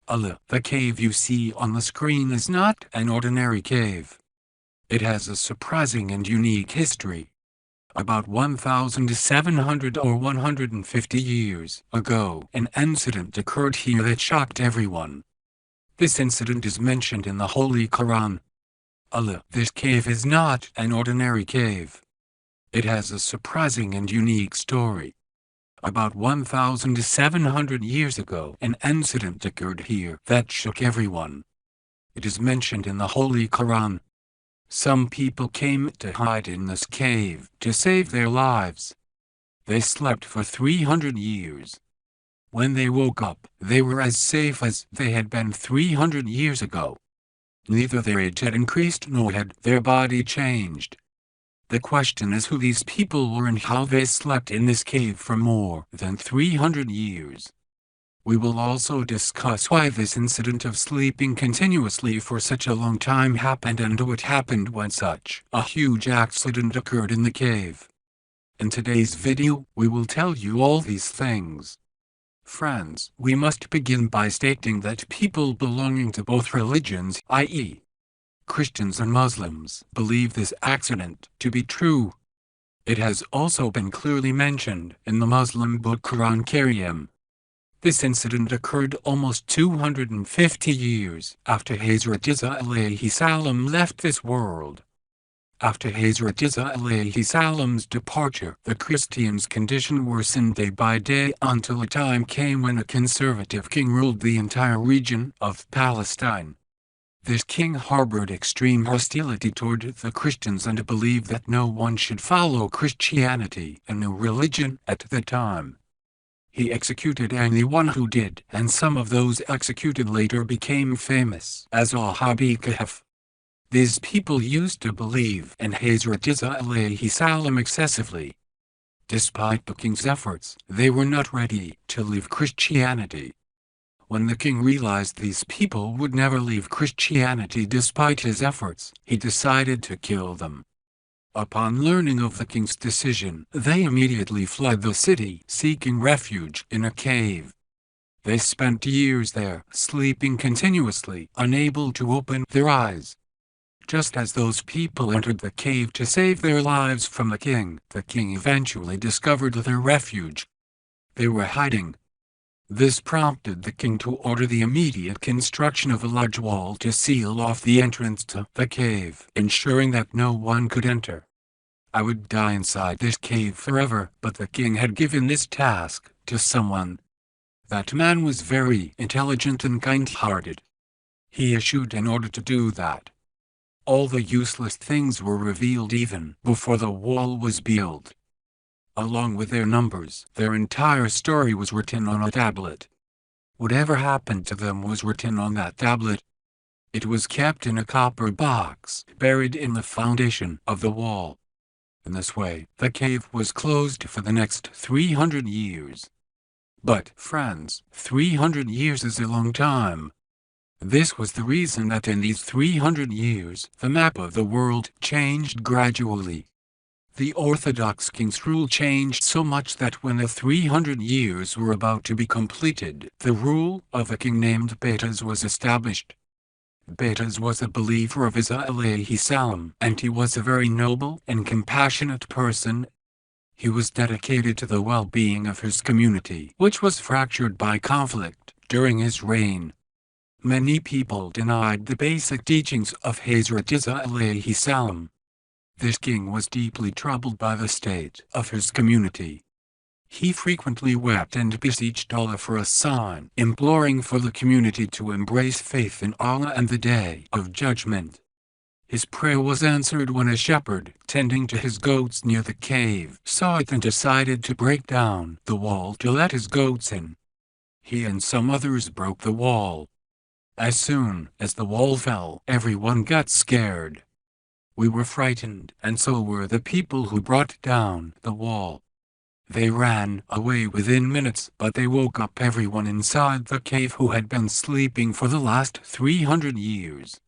Allah, the cave you see on the screen is not an ordinary cave. It has a surprising and unique history. About 1,700 or 150 years ago, an incident occurred here that shocked everyone. This incident is mentioned in the Holy Quran. Allah, this cave is not an ordinary cave. It has a surprising and unique story. About 1,700 years ago, an incident occurred here that shook everyone. It is mentioned in the Holy Quran. Some people came to hide in this cave to save their lives. They slept for 300 years. When they woke up, they were as safe as they had been 300 years ago. Neither their age had increased nor had their body changed. The question is who these people were and how they slept in this cave for more than 300 years. We will also discuss why this incident of sleeping continuously for such a long time happened and what happened when such a huge accident occurred in the cave. In today's video, we will tell you all these things. Friends, we must begin by stating that people belonging to both religions, i.e., Christians and Muslims, believe this accident to be true. It has also been clearly mentioned in the Muslim book Quran Karim. This incident occurred almost 250 years after Hazrat Isa alayhi salam left this world. After Hazrat Isa alayhi salam's departure, the Christians' condition worsened day by day until a time came when a conservative king ruled the entire region of Palestine. This king harbored extreme hostility toward the Christians and believed that no one should follow Christianity, a new religion, at the time. He executed anyone who did, and some of those executed later became famous as Ashab and Kahf. These people used to believe in Hazrat Isa alayhi salam excessively. Despite the king's efforts, they were not ready to leave Christianity. When the king realized these people would never leave Christianity despite his efforts, he decided to kill them. Upon learning of the king's decision, they immediately fled the city, seeking refuge in a cave. They spent years there, sleeping continuously, unable to open their eyes. Just as those people entered the cave to save their lives from the king eventually discovered their refuge. They were hiding. This prompted the king to order the immediate construction of a large wall to seal off the entrance to the cave, ensuring that no one could enter. I would die inside this cave forever, but the king had given this task to someone. That man was very intelligent and kind-hearted. He issued an order to do that. All the useless things were revealed even before the wall was built. Along with their numbers, their entire story was written on a tablet. Whatever happened to them was written on that tablet. It was kept in a copper box, buried in the foundation of the wall. In this way, the cave was closed for the next 300 years. But, friends, 300 years is a long time. This was the reason that in these 300 years, the map of the world changed gradually. The Orthodox king's rule changed so much that when the 300 years were about to be completed, the rule of a king named Betas was established. Betas was a believer of Isa alayhi salam, and he was a very noble and compassionate person. He was dedicated to the well-being of his community, which was fractured by conflict during his reign. Many people denied the basic teachings of Hazrat Isa alayhi salam. This king was deeply troubled by the state of his community. He frequently wept and beseeched Allah for a sign, imploring for the community to embrace faith in Allah and the Day of Judgment. His prayer was answered when a shepherd, tending to his goats near the cave, saw it and decided to break down the wall to let his goats in. He and some others broke the wall. As soon as the wall fell, everyone got scared. We were frightened, and so were the people who brought down the wall. They ran away within minutes, but they woke up everyone inside the cave who had been sleeping for the last 300 years.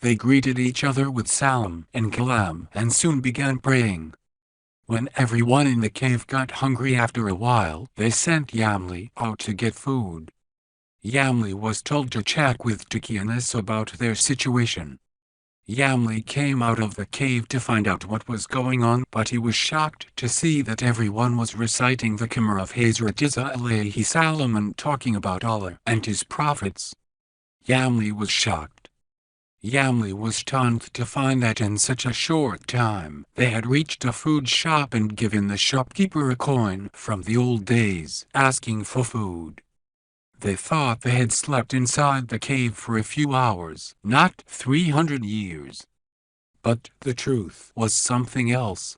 They greeted each other with salam and kalam and soon began praying. When everyone in the cave got hungry after a while, they sent Yamli out to get food. Yamli was told to chat with Tukianis about their situation. Yamli came out of the cave to find out what was going on, but he was shocked to see that everyone was reciting the Qamar of Hazrat Isa alayhi salam and talking about Allah and his prophets. Yamli was shocked. Yamli was stunned to find that in such a short time they had reached a food shop and given the shopkeeper a coin from the old days, asking for food. They thought they had slept inside the cave for a few hours, not 300 years. But the truth was something else.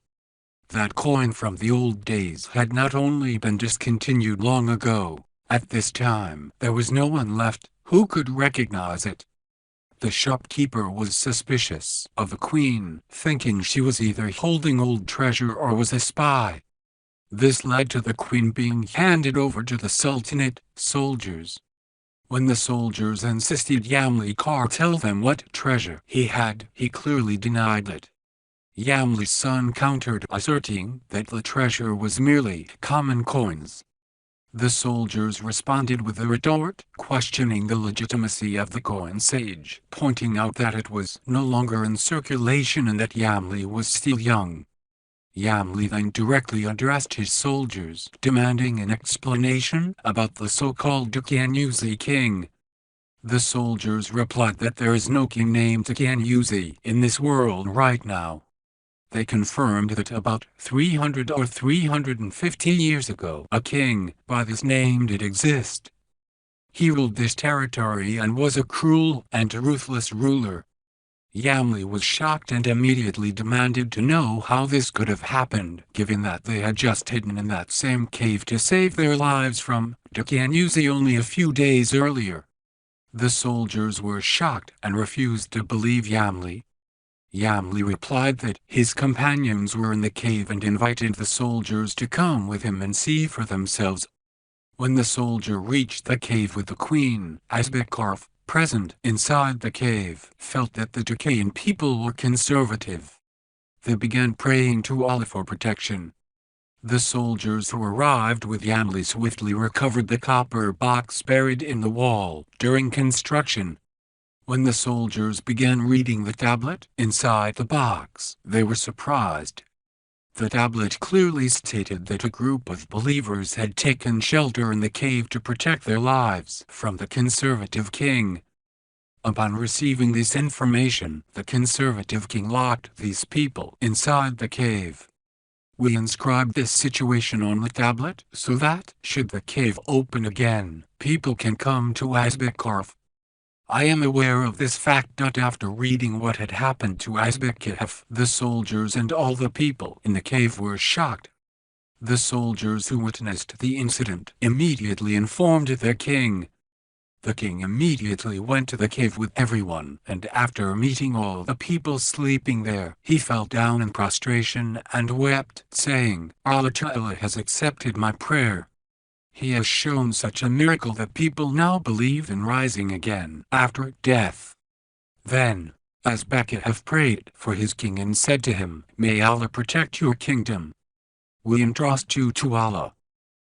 That coin from the old days had not only been discontinued long ago, at this time there was no one left who could recognize it. The shopkeeper was suspicious of the queen, thinking she was either holding old treasure or was a spy. This led to the queen being handed over to the Sultanate soldiers. When the soldiers insisted Yamli tell them what treasure he had, he clearly denied it. Yamli's son countered, asserting that the treasure was merely common coins. The soldiers responded with a retort, questioning the legitimacy of the coin sage, pointing out that it was no longer in circulation and that Yamli was still young. Yamli then directly addressed his soldiers, demanding an explanation about the so-called Dukyanuzi king. The soldiers replied that there is no king named Dukyanuzi in this world right now. They confirmed that about 300 or 350 years ago a king by this name did exist. He ruled this territory and was a cruel and ruthless ruler. Yamli was shocked and immediately demanded to know how this could have happened, given that they had just hidden in that same cave to save their lives from Dukyanuzi only a few days earlier. The soldiers were shocked and refused to believe Yamli. Yamli replied that his companions were in the cave and invited the soldiers to come with him and see for themselves. When the soldier reached the cave with the queen, Ashab and Kahf, present inside the cave, felt that the Dukayan people were conservative. They began praying to Allah for protection. The soldiers who arrived with Yamli swiftly recovered the copper box buried in the wall during construction. When the soldiers began reading the tablet inside the box, they were surprised. The tablet clearly stated that a group of believers had taken shelter in the cave to protect their lives from the conservative king. Upon receiving this information, the conservative king locked these people inside the cave. We inscribed this situation on the tablet so that, should the cave open again, people can come to Ashab and Kahf. I am aware of this fact. After reading what had happened to Ashab and Kahf, the soldiers and all the people in the cave were shocked. The soldiers who witnessed the incident immediately informed their king. The king immediately went to the cave with everyone, and after meeting all the people sleeping there, he fell down in prostration and wept, saying, Allah Ta'ala has accepted my prayer. He has shown such a miracle that people now believe in rising again after death. Then, Ashab and Kahf prayed for his king and said to him, May Allah protect your kingdom. We entrust you to Allah.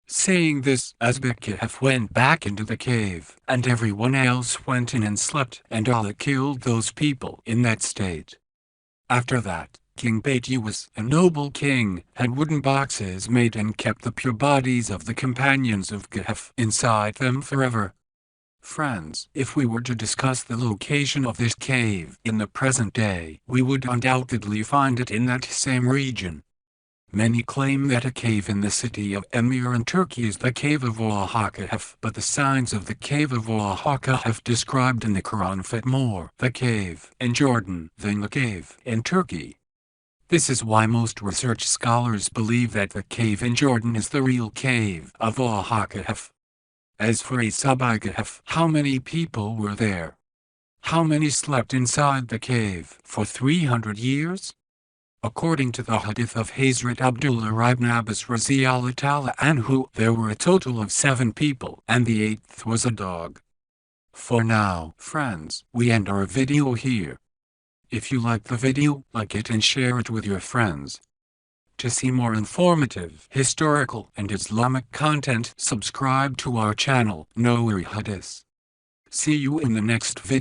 Saying this, Ashab and Kahf went back into the cave, and everyone else went in and slept, and Allah killed those people in that state. After that, King Batius, a noble king, had wooden boxes made and kept the pure bodies of the companions of Kahf inside them forever. Friends, if we were to discuss the location of this cave in the present day, we would undoubtedly find it in that same region. Many claim that a cave in the city of Emir in Turkey is the cave of Kahf, but the signs of the cave of Kahf described in the Quran fit more the cave in Jordan than the cave in Turkey. This is why most research scholars believe that the cave in Jordan is the real cave of Kahf. As for Ashab and Kahf, how many people were there? How many slept inside the cave for 300 years? According to the hadith of Hazrat Abdullah ibn Abbas radhiyallahu ta'ala anhu, there were a total of 7 people, and the 8th was a dog. For now, friends, we end our video here. If you like the video, like it and share it with your friends. To see more informative, historical, and Islamic content, subscribe to our channel, Nouri Hadith. See you in the next video.